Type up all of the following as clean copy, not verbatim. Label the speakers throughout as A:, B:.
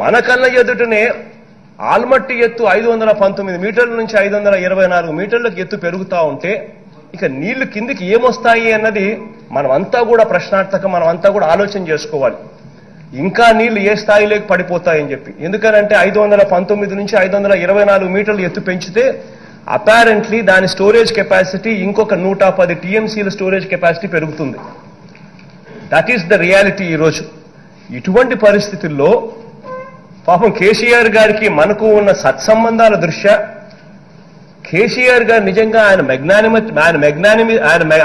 A: మన కళ్ళ ఎదుటనే ఆల్మట్టి ఎత్తు 519 మీటర్ల నుంచి 524 మీటర్లకు ఎత్తు పెరుగుతూ ఉంటే ఇక నీళ్లు కిందికి ఏమొస్తాయి అన్నది మనమంతా కూడా ప్రశ్నార్థకం, మనమంతా కూడా ఆలోచన చేసుకోవాలి. ఇంకా నీళ్లు ఏ స్థాయిలోకి పడిపోతాయని చెప్పి. ఎందుకనంటే 519 నుంచి 524 మీటర్లు ఎత్తు పెంచితే అపారెంట్లీ దాని స్టోరేజ్ కెపాసిటీ ఇంకొక 110 టీఎంసీల స్టోరేజ్ కెపాసిటీ పెరుగుతుంది. దట్ ఈస్ ద రియాలిటీ ఈరోజు. ఇటువంటి పరిస్థితుల్లో పాపం కేసీఆర్ గారికి మనకు ఉన్న సత్సంబంధాల దృష్ట్యా కేసీఆర్ గారు నిజంగా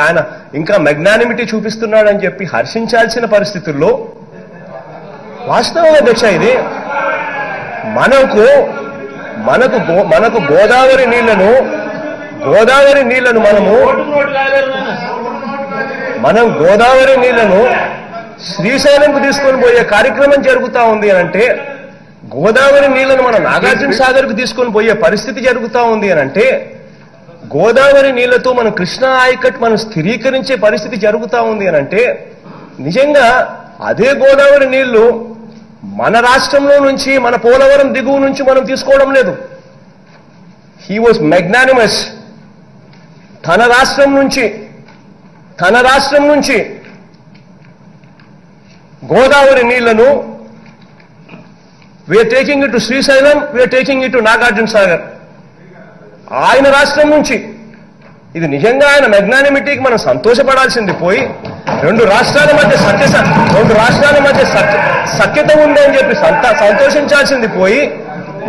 A: ఆయన ఇంకా మెగ్నానిమిటీ చూపిస్తున్నాడని చెప్పి హర్షించాల్సిన పరిస్థితుల్లో వాస్తవం అధ్యక్ష ఇది మనకు గోదావరి నీళ్లను మనం గోదావరి నీళ్లను శ్రీశైలంకు తీసుకొని పోయే కార్యక్రమం జరుగుతా ఉంది అంటే, గోదావరి నీళ్లను మనం నాగార్జున సాగర్కు తీసుకొని పోయే పరిస్థితి జరుగుతా ఉంది అంటే, గోదావరి నీళ్లతో మనం కృష్ణా ఆయకట్ మనం స్థిరీకరించే పరిస్థితి జరుగుతా ఉంది అంటే, నిజంగా అదే గోదావరి నీళ్లు మన రాష్ట్రంలో నుంచి మన పోలవరం దిగువ నుంచి మనం తీసుకోవడం లేదు. He was magnanimous. తన రాష్ట్రం నుంచి గోదావరి నీళ్లను we are taking it to Srisailam, we are taking it to Nagarjuna Sagar. ఆయన రాష్ట్రం నుంచి ఇది నిజంగా ఆయన మెగ్నానిమిటీకి మనం సంతోషపడాల్సింది పోయి రెండు రాష్ట్రాల మధ్య సఖ్యత ఉందని చెప్పి సంతోషించాల్సింది పోయి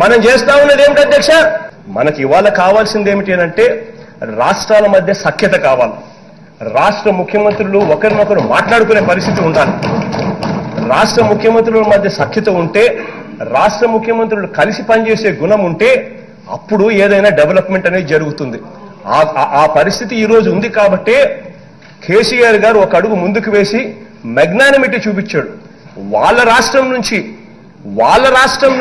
A: మనం చేస్తా ఉన్నది ఏమిటి అధ్యక్ష? మనకి ఇవాళ కావాల్సింది ఏమిటి అంటే రాష్ట్రాల మధ్య సఖ్యత కావాలి. రాష్ట్ర ముఖ్యమంత్రులు ఒకరినొకరు మాట్లాడుకునే పరిస్థితి ఉండాలి. రాష్ట్ర ముఖ్యమంత్రుల మధ్య సఖ్యత ఉంటే, రాష్ట్ర ముఖ్యమంత్రులు కలిసి పనిచేసే గుణం ఉంటే అప్పుడు ఏదైనా డెవలప్మెంట్ అనేది జరుగుతుంది. ఆ పరిస్థితి ఈ రోజు ఉంది కాబట్టే కేసీఆర్ గారు ఒక అడుగు ముందుకు వేసి మెగ్నానిమిటీ చూపించాడు. వాళ్ళ రాష్ట్రం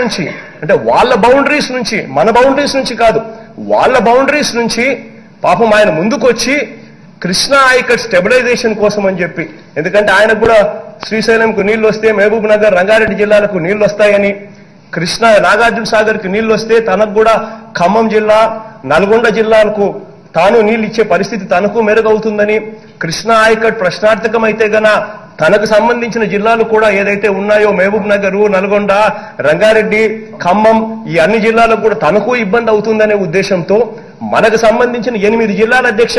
A: నుంచి అంటే వాళ్ళ బౌండరీస్ నుంచి, మన బౌండరీస్ నుంచి కాదు, వాళ్ళ బౌండరీస్ నుంచి పాపం ఆయన ముందుకు వచ్చి కృష్ణా ఆయకట్ స్టెబిలైజేషన్ కోసం అని చెప్పి, ఎందుకంటే ఆయనకు కూడా శ్రీశైలంకు నీళ్లు వస్తే మహబూబ్ నగర్, రంగారెడ్డి జిల్లాలకు నీళ్లు వస్తాయని, కృష్ణా నాగార్జున సాగర్కి నీళ్లు వస్తే తనకు కూడా ఖమ్మం జిల్లా, నల్గొండ జిల్లాలకు తాను నీళ్లు ఇచ్చే పరిస్థితి తనకు మెరుగవుతుందని, కృష్ణా ఆయకట్ ప్రశ్నార్థకమైతే గన తనకు సంబంధించిన జిల్లాలు కూడా ఏదైతే ఉన్నాయో మహబూబ్ నగర్, నల్గొండ, రంగారెడ్డి, ఖమ్మం ఈ అన్ని జిల్లాలకు కూడా తనకు ఇబ్బంది అవుతుందనే ఉద్దేశంతో మనకు సంబంధించిన 8 జిల్లాల అధ్యక్ష,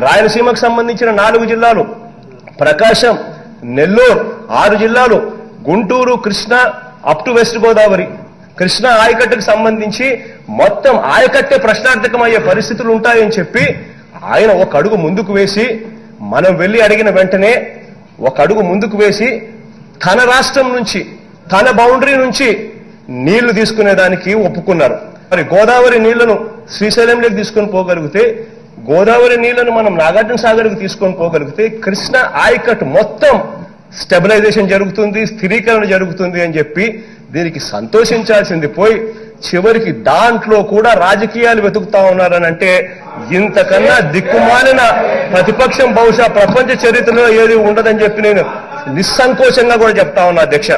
A: రాయలసీమకు సంబంధించిన 4 జిల్లాలు, ప్రకాశం, నెల్లూరు 6 జిల్లాలు, Guntur, Krishna up to West Godavari, Krishna ఆయకట్టుకు సంబంధించి మొత్తం ఆయకట్టే ప్రశ్నార్థకమయ్యే పరిస్థితులు ఉంటాయని చెప్పి ఆయన ఒక అడుగు ముందుకు వేసి, మనం వెళ్లి అడిగిన వెంటనే ఒక అడుగు ముందుకు వేసి తన రాష్ట్రం నుంచి, తన బౌండరీ నుంచి నీళ్లు తీసుకునేదానికి ఒప్పుకున్నారు. మరి గోదావరి నీళ్లను శ్రీశైలంలోకి తీసుకొని పోగలిగితే, గోదావరి నీళ్లను మనం నాగార్జున సాగర్కు తీసుకొని పోగలిగితే కృష్ణా ఆయకట్ మొత్తం స్టెబిలైజేషన్ జరుగుతుంది, స్థిరీకరణ జరుగుతుంది అని చెప్పి దీనికి సంతోషించాల్సింది పోయి చివరికి దాంట్లో కూడా రాజకీయాలు వెతుకుతా ఉన్నారనంటే ఇంతకన్నా దిక్కుమాలిన ప్రతిపక్షం బహుశా ప్రపంచ చరిత్రలో ఏది ఉండదని చెప్పి నేను నిస్సంకోచంగా కూడా చెప్తా ఉన్నా అధ్యక్ష.